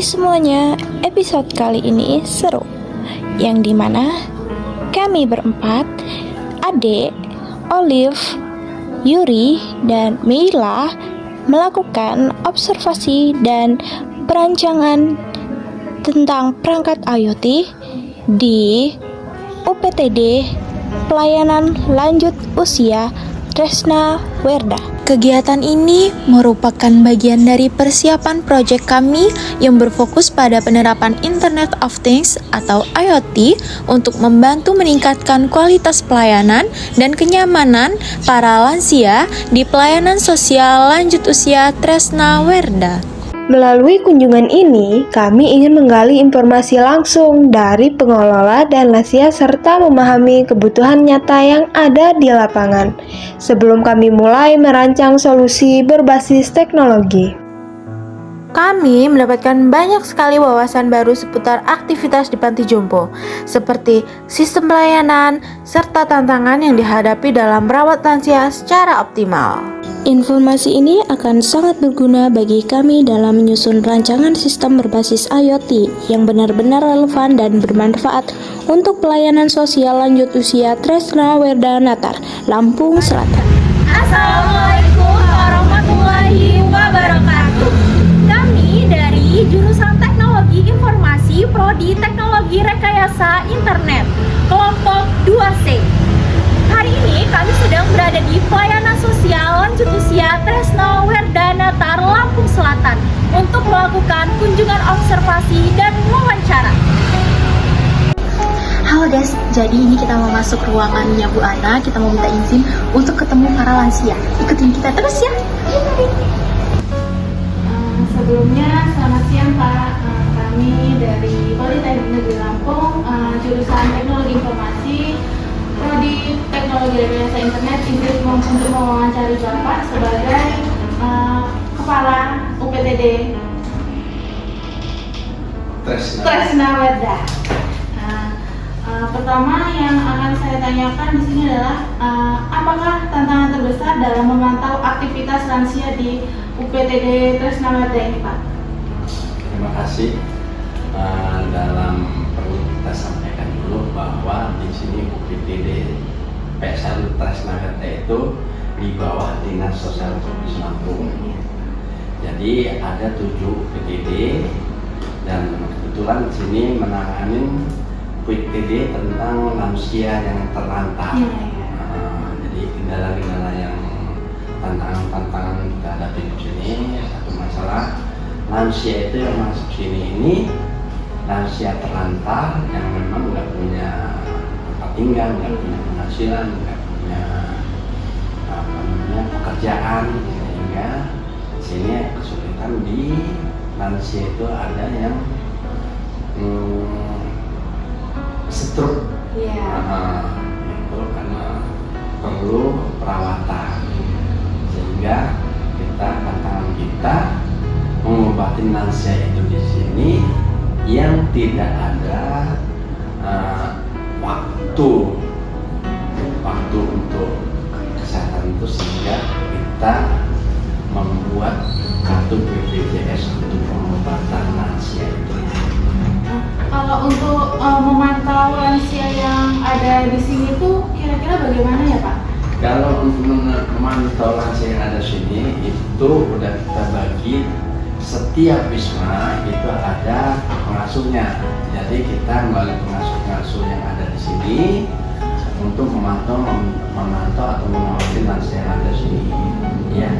semuanya, episode kali ini seru, yang dimana kami berempat, Ade, Olive, Yuri, dan Mila melakukan observasi dan perancangan tentang perangkat IoT di UPTD Pelayanan Lanjut Usia Tresna Werda. Kegiatan ini merupakan bagian dari persiapan proyek kami yang berfokus pada penerapan Internet of Things atau IoT untuk membantu meningkatkan kualitas pelayanan dan kenyamanan para lansia di pelayanan sosial lanjut usia Tresna Werda. Melalui kunjungan ini, kami ingin menggali informasi langsung dari pengelola dan lansia serta memahami kebutuhan nyata yang ada di lapangan sebelum kami mulai merancang solusi berbasis teknologi. Kami mendapatkan banyak sekali wawasan baru seputar aktivitas di panti jompo, seperti sistem pelayanan serta tantangan yang dihadapi dalam merawat lansia secara optimal. Informasi ini akan sangat berguna bagi kami dalam menyusun rancangan sistem berbasis IoT yang benar-benar relevan dan bermanfaat untuk pelayanan sosial lanjut usia Tresna Werda Natar, Lampung Selatan. Assalamualaikum warahmatullahi wabarakatuh. Kami dari jurusan Teknologi Informasi Prodi Teknologi Rekayasa Internet, kelompok 2C. Hari ini kami sedang berada di pelayanan sosial lanjut usia Tresna Werda Natar, Lampung Selatan untuk melakukan kunjungan observasi dan wawancara. Halo Des, jadi ini kita mau masuk ruangannya Bu Ana, kita mau minta izin untuk ketemu para lansia. Ikutin kita terus ya. Sebelumnya, selamat siang Pak. Kami dari Politeknik Negeri Lampung, jurusan Teknologi Informasi, Prodi Teknologi Rekayasa Internet, izin untuk mewawancari Bapak sebagai Kepala UPTD Tresna Werda. Pertama yang akan saya tanyakan di sini adalah apakah tantangan terbesar dalam memantau aktivitas lansia di UPTD Tresna Werda ini, Pak? Terima kasih. Dalam perlu kita sampaikan dulu bahwa di sini UPTD PSL Tresna Werda itu di bawah Dinas Sosial Provinsi Lampung. Jadi ada 7 UPTD dan kebetulan di sini menangani UPTD tentang lansia yang terlantar. Jadi kendala-kendala yang tantangan kita hadapi di sini, satu masalah lansia itu yang masuk sini ini lansia terlantar yang memang nggak punya tempat tinggal, nggak punya penghasilan, nggak punya pekerjaan, sehingga sini kesulitan di lansia itu ada yang stroke, itu karena perlu perawatan, sehingga tantangan kita mengobati lansia itu di sini yang tidak ada waktu untuk kesehatan itu, sehingga kita membuat kartu BPJS untuk pengobatan lansia itu. Kalau untuk memantau lansia yang ada di sini tuh kira-kira bagaimana ya Pak? Kalau untuk memantau lansia yang ada di sini itu udah kita bagi, setiap wisma itu ada pengasuhnya. Jadi kita melalui pengasuh yang ada di sini untuk memantau atau mengawasi lansia yang ada di sini. Ya.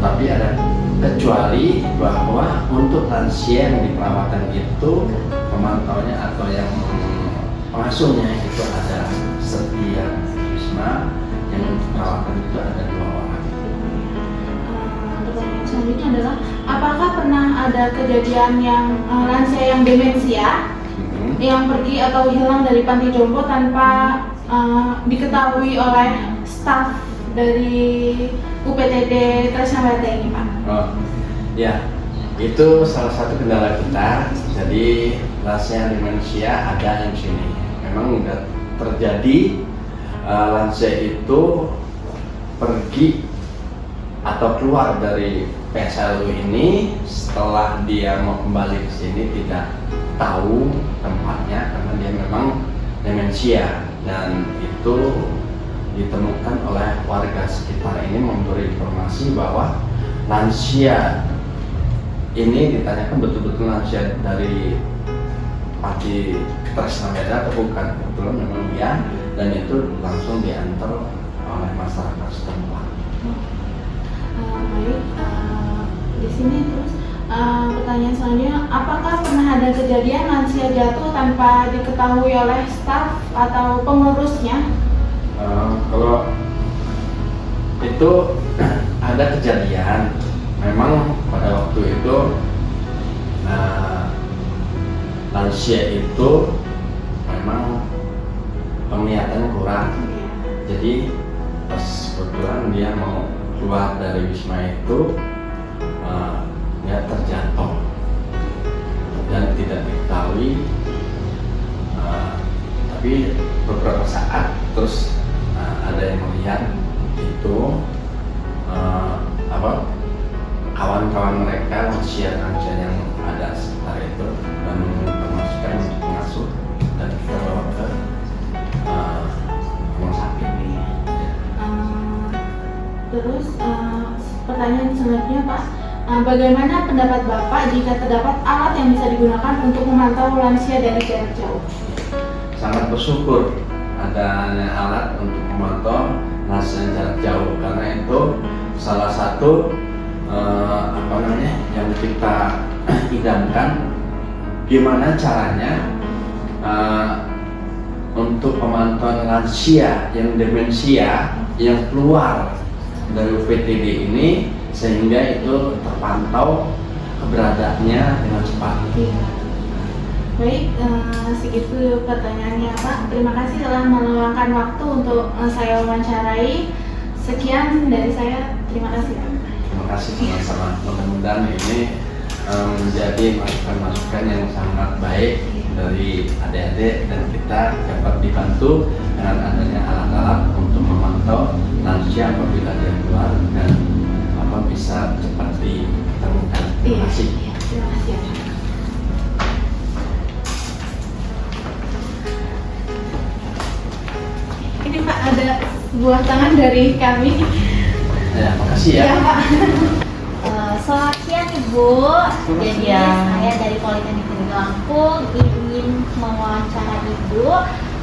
Tapi ada kecuali bahwa untuk lansia yang di perawatan itu pemantaunya atau yang pengasuhnya itu ada setiap wisma, yang untuk perawatan itu ada 2 orang. Pertanyaan selanjutnya adalah apakah pernah ada kejadian yang lansia yang demensia yang pergi atau hilang dari panti jompo tanpa diketahui oleh staf dari UPTD Tresna Werda ini, Pak? Oh, ya, itu salah satu kendala kita. Jadi lansia demensia ada yang sini. Memang udah terjadi lansia itu pergi atau keluar dari PSLU ini setelah dia mau kembali ke sini tidak tahu tempatnya karena dia memang demensia, dan itu ditemukan oleh warga sekitar ini memberi informasi bahwa lansia ini ditanyakan betul-betul lansia dari Panti Tresna Beda atau bukan, kebetulan memang dia, dan itu langsung diantar oleh masyarakat setempat. Baik, di sini terus pertanyaan selanjutnya, apakah pernah ada kejadian lansia jatuh tanpa diketahui oleh staf atau pengurusnya? Kalau itu ada kejadian, memang pada waktu itu lansia itu memang penglihatannya kurang, jadi pas kebetulan dia mau keluar dari Wisma itu dia terjatuh dan tidak diketahui, tapi beberapa saat terus ada yang melihat itu kawan-kawan mereka lansia yang ada sekitar itu dan memasukkan untuk pengasuh dan kita bawa ke rumah sakit. Terus pertanyaan selanjutnya Pak, bagaimana pendapat Bapak jika terdapat alat yang bisa digunakan untuk memantau lansia dari jarak jauh? Sangat bersyukur adanya alat untuk memantau lansia jarak jauh, karena itu salah satu yang kita idamkan, gimana caranya untuk pemantauan lansia yang demensia yang keluar dari UPTD ini sehingga itu terpantau keberadaannya dengan cepat. Baik, segitu pertanyaannya Pak. Terima kasih telah meluangkan waktu untuk saya wawancarai. Sekian dari saya, terima kasih. Terima kasih sama-sama. Mudah-mudahan ini menjadi masukan-masukan yang sangat baik dari adik-adik dan kita dapat dibantu dengan adanya alat-alat untuk memantau lansia apabila dia keluar dan bisa cepat ditemukan. Terima kasih. Terima kasih. Ini Pak, ada buah tangan dari kami. Ya, makasih ya. Ya Pak. Selamat siang Ibu. Jadi saya dari Politeknik Negeri Lampung ingin mewawancara Ibu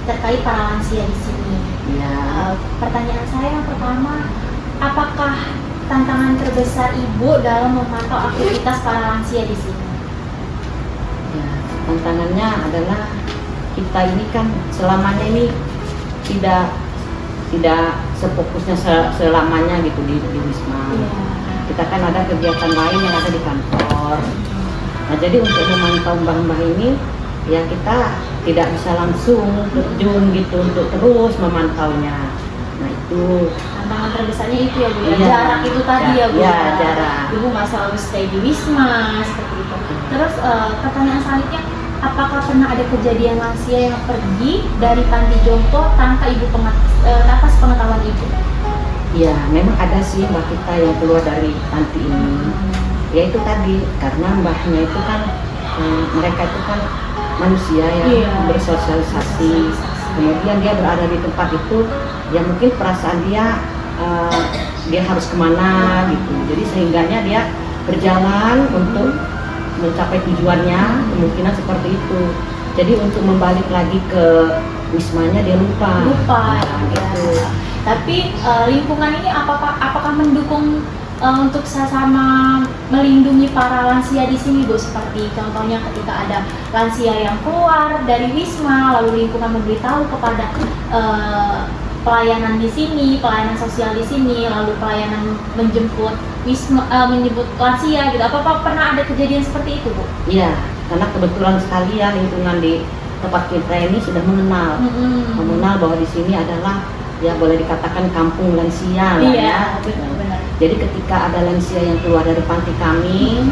terkait para lansia di sini. Pertanyaan saya yang pertama, apakah tantangan terbesar Ibu dalam memantau aktivitas para lansia di sini? Ya, tantangannya adalah kita ini kan selamanya ini tidak sefokusnya selamanya gitu di Wisma. Kita kan ada kegiatan lain yang ada di kantor. Nah, jadi untuk memantau mbah-mbah ini ya kita tidak bisa langsung terjun gitu untuk terus memantaunya. Nah, itu Tantangan terbesarnya itu ya Bu ya, Iya. jarak itu tadi ya Bu. Ya, jarak. Ibu nggak selalu stay di Wisma seperti itu. Terus pertanyaan selanjutnya, apakah pernah ada kejadian lansia yang pergi dari panti jompo tanpa tanpa sepengetahuan Ibu? ya memang ada sih mbak kita yang keluar dari panti ini. Ya itu tadi karena mbahnya itu kan mereka itu kan manusia yang bersosialisasi. Kemudian dia berada di tempat itu, ya mungkin perasaan dia harus kemana gitu. Jadi sehingganya dia berjalan untuk mencapai tujuannya, kemungkinan seperti itu. Jadi untuk membalik lagi ke wismanya dia lupa gitu. Tapi lingkungan ini apakah mendukung untuk sama melindungi para lansia di sini Bu? Seperti contohnya ketika ada lansia yang keluar dari wisma, lalu lingkungan memberitahu kepada pelayanan di sini, pelayanan sosial di sini, lalu pelayanan menjemput menjemput lansia gitu. Apa pernah ada kejadian seperti itu Bu? Iya, karena kebetulan sekali ya lingkungan di tempat kita ini sudah mengenal bahwa di sini adalah ya boleh dikatakan kampung lansia lah ya. Benar. Jadi ketika ada lansia yang keluar dari panti kami,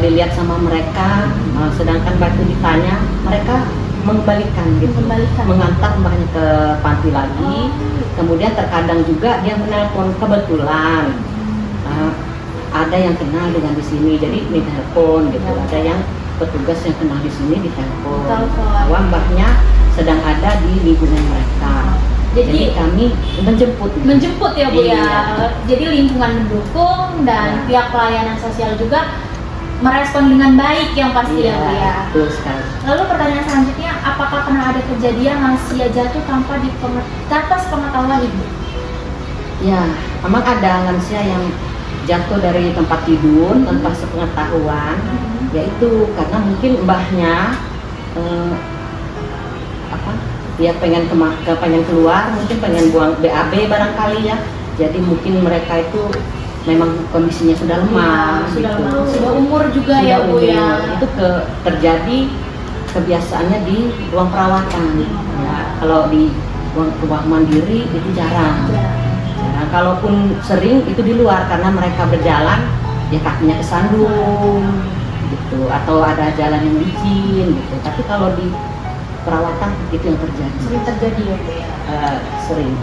dilihat sama mereka, sedangkan batu ditanya, mereka mengembalikan gitu, mengantar mbahnya ke panti lagi. Kemudian terkadang juga dia menelpon kebetulan ada yang kenal dengan di sini, jadi ditelepon gitu. Ada yang petugas yang kenal di sini ditelepon bahwa mbahnya sedang ada di lingkungan mereka. Jadi kami menjemput ya Bu ya. Iya. Jadi lingkungan mendukung dan Iya. pihak pelayanan sosial juga merespon dengan baik yang pasti ya Bu ya. Betul sekali. Lalu pertanyaan selanjutnya, apakah pernah ada kejadian lansia jatuh tanpa sepengetahuan Ibu? Ya, memang ada lansia yang jatuh dari tempat tidur tanpa sepengetahuan, yaitu karena mungkin mbahnya dia pengen keluar, mungkin pengen buang BAB barangkali ya. Jadi mungkin mereka itu memang kondisinya sudah lemah, Sudah umur juga sudah ya Bu umur. ya. Itu terjadi kebiasaannya di ruang perawatan. Ya, kalau di ruang mandiri itu jarang. Jarang. Kalaupun sering itu di luar karena mereka berjalan ya kakinya kesandung gitu, atau ada jalan yang licin gitu. Tapi kalau di perawatan itu yang terjadi. Sering terjadi ya Bu ya. Sering.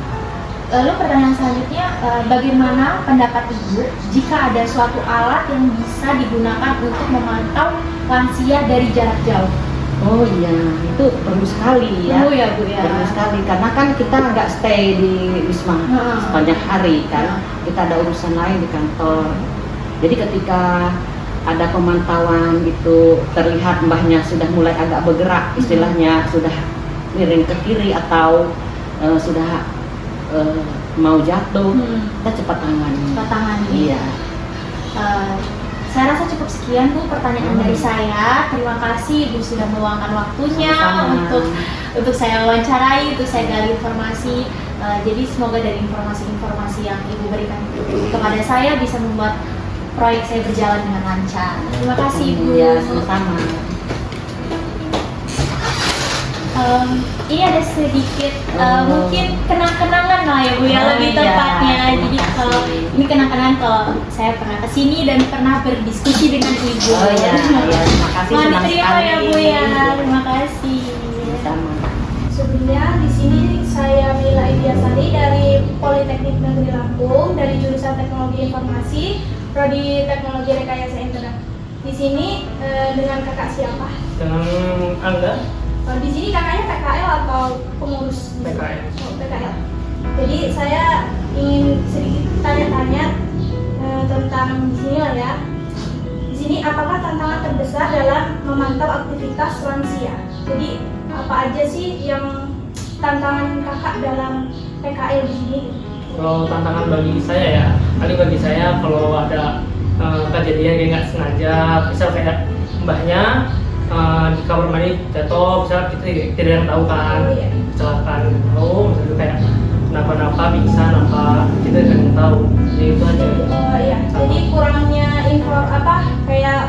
Lalu pertanyaan selanjutnya, bagaimana pendapat Ibu jika ada suatu alat yang bisa digunakan untuk memantau lansia dari jarak jauh? Oh iya, itu perlu sekali ya. Perlu ya Bu ya. Perlu sekali karena kan kita nggak stay di Wisma sepanjang hari kan. Kita ada urusan lain di kantor. Jadi ketika ada pemantauan itu terlihat mbahnya sudah mulai agak bergerak, istilahnya sudah miring ke kiri atau sudah mau jatuh, kita cepat tangani. Iya. Saya rasa cukup sekian Bu pertanyaan dari saya. Terima kasih Ibu sudah meluangkan waktunya untuk saya wawancarai, untuk saya gali informasi. Jadi semoga dari informasi-informasi yang Ibu berikan kepada saya bisa membuat proyek saya berjalan dengan lancar. Terima kasih Ibu. Iya, sama-sama. Ini ada sedikit mungkin kenang-kenangan lah ya Bu ya, lebih iya, tepatnya. Jadi kalau ini kenang-kenangan kalau saya pernah kesini dan pernah berdiskusi dengan Ibu. Oh iya, terima kasih. Mohon Senang diterima sekali. ya Bu ya. Terima kasih. Sama. Sebelumnya di sini saya Mila Idiasari dari Politeknik Negeri Lampung dari jurusan Teknologi Informasi, Prodi Teknologi Rekayasa Internet. Di sini dengan kakak siapa? Dengan Angga. Di sini kakaknya PKL atau pengurus? PKL. Oh, PKL. Jadi saya ingin sedikit tanya-tanya tentang di sini lah ya. Di sini apakah tantangan terbesar dalam memantau aktivitas lansia? Jadi apa aja sih yang tantangan kakak dalam PKL di sini? Kalau tantangan bagi saya ya, bagi saya kalau ada kejadian yang nggak sengaja, misal kayak mbahnya di kamar mandi jatuh, misal kita tidak yang tahu kan, kecelakaan tahu, misalnya kayak kenapa-napa bisa, kita tidak yang tahu, jadi itu aja. Oh iya, jadi kurangnya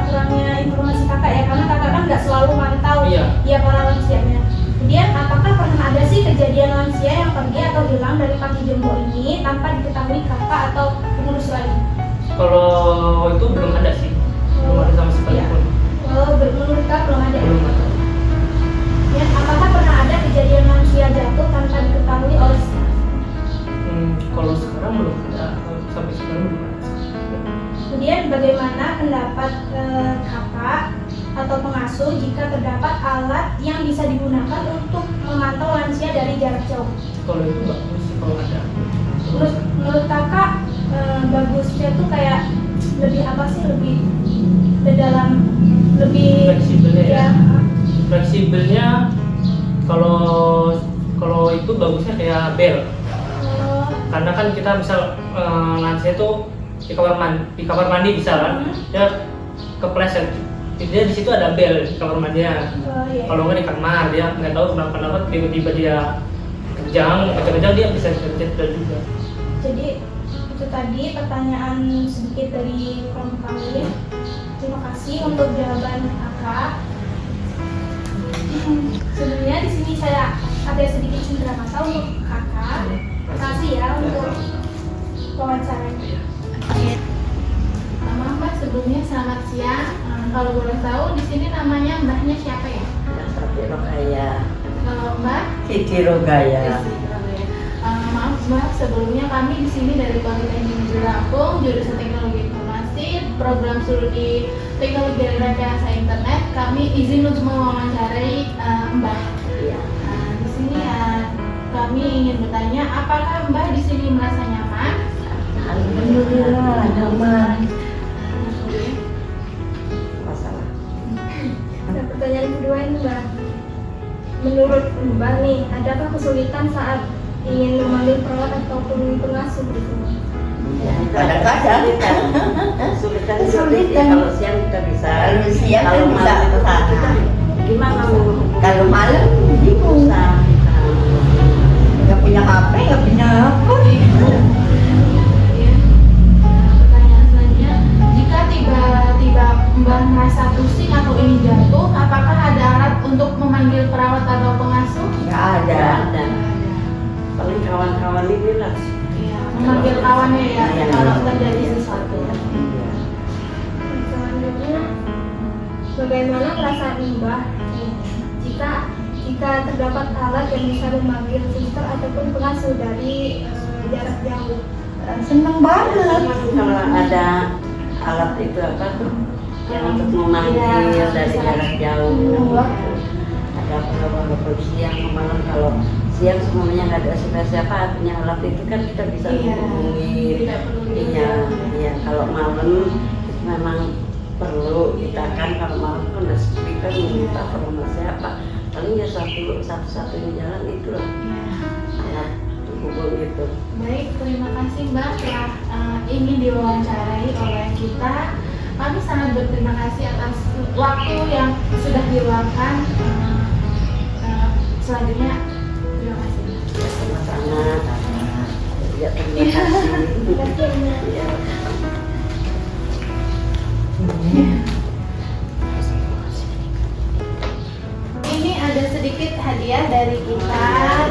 kurangnya informasi kakak ya, karena kakak kan nggak selalu mantau ya para lansianya. Kemudian apakah pernah ada sih kejadian lansia yang pergi atau hilang dari Panti Jompo ini tanpa diketahui kakak atau pengurus lain? Kalau itu belum ada sih, belum ada sama sekali pun. Menurut kakak belum ada. Belum ada. Ya, apakah pernah ada kejadian lansia jatuh tanpa diketahui oleh staff? Kalau sekarang belum ada, sampai sekarang belum ada. Kemudian bagaimana pendapat kakak atau pengasuh jika terdapat alat yang bisa digunakan untuk memantau lansia dari jarak jauh? Kalau itu bagus sih kalau ada. Menurut kakak bagusnya tuh kayak lebih apa sih, lebih ke dalam, lebih Fleksibelnya ya. ya. Fleksibelnya kalau itu bagusnya kayak bel. Karena kan kita misal lansia itu di kamar mandi bisa kan, dia kepleset, dia di situ ada bel di kamar mandinya. Kalau nggak di kamar, dia nggak tahu kenapa tiba-tiba dia kejang dia bisa terjadi bel juga. Jadi itu tadi pertanyaan sedikit dari kelompok kami. Terima kasih untuk jawaban kakak. Sebelumnya di sini saya ada sedikit cenderamata untuk kakak. Terima kasih ya untuk wawancaranya. Mbak, sebelumnya selamat siang. Kalau boleh tahu di sini namanya mbahnya siapa ya? Rogaya. Kalau Mbak? Siti Rogaya. Maaf Mbak, sebelumnya kami di sini dari Politeknik Negeri Lampung, jurusan Teknologi Informasi, Informasi Program Studi Teknologi Rekayasa Internet. Kami izin untuk mewawancarai Mbah. Di sini kami ingin bertanya, apakah Mbah di sini merasa nyaman? Alhamdulillah nyaman. Masalah. Nah, pertanyaan kedua ini Mbak, menurut Mbak nih, adakah kesulitan saat ingin memanggil perawat ataupun pengasuh di sini? Kadang-kadang kesulitan kalau siang kita bisa, Kalau siang kan kalau bisa malam ke sana. gimana mau Kalau malam bingung. Nggak punya HP, nggak punya apa. Pertanyaan selanjutnya, jika tiba-tiba Mbah merasa pusing atau ingin jatuh, apakah ada alat untuk memanggil perawat atau pengasuh? Nggak ada. paling kawan-kawan ini lah. Iya, memanggil kawannya ya, Iya. kalau terjadi sesuatu. Selanjutnya, bagaimana perasaan Mbah jika terdapat alat yang bisa memanggil suster ataupun pengasuh dari jarak jauh? Seneng banget. Kalau ada alat itu apa tuh yang untuk memanggil dari jarak jauh, ada apa siang malam. Kalau siang semuanya nggak ada siapa-siapa, artinya alat itu kan kita bisa hubungi. Iya. Kalau malam memang perlu kita kan, kalau malam kan udah speaker minta perlu sama siapa, paling ya satu-satunya jalan itulah alat hubung itu. Baik, terima kasih Mbak telah ingin diwawancarai oleh kita. Kami sangat berterima kasih atas waktu yang sudah diluangkan. Selanjutnya, terima kasih. Sama-sama. Ya, terima kasih. Ya. Ini ada sedikit hadiah dari kita.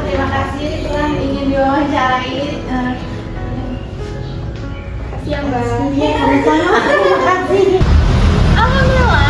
Terima kasih telah ingin diwawancarai. Siang Mbak. Alhamdulillah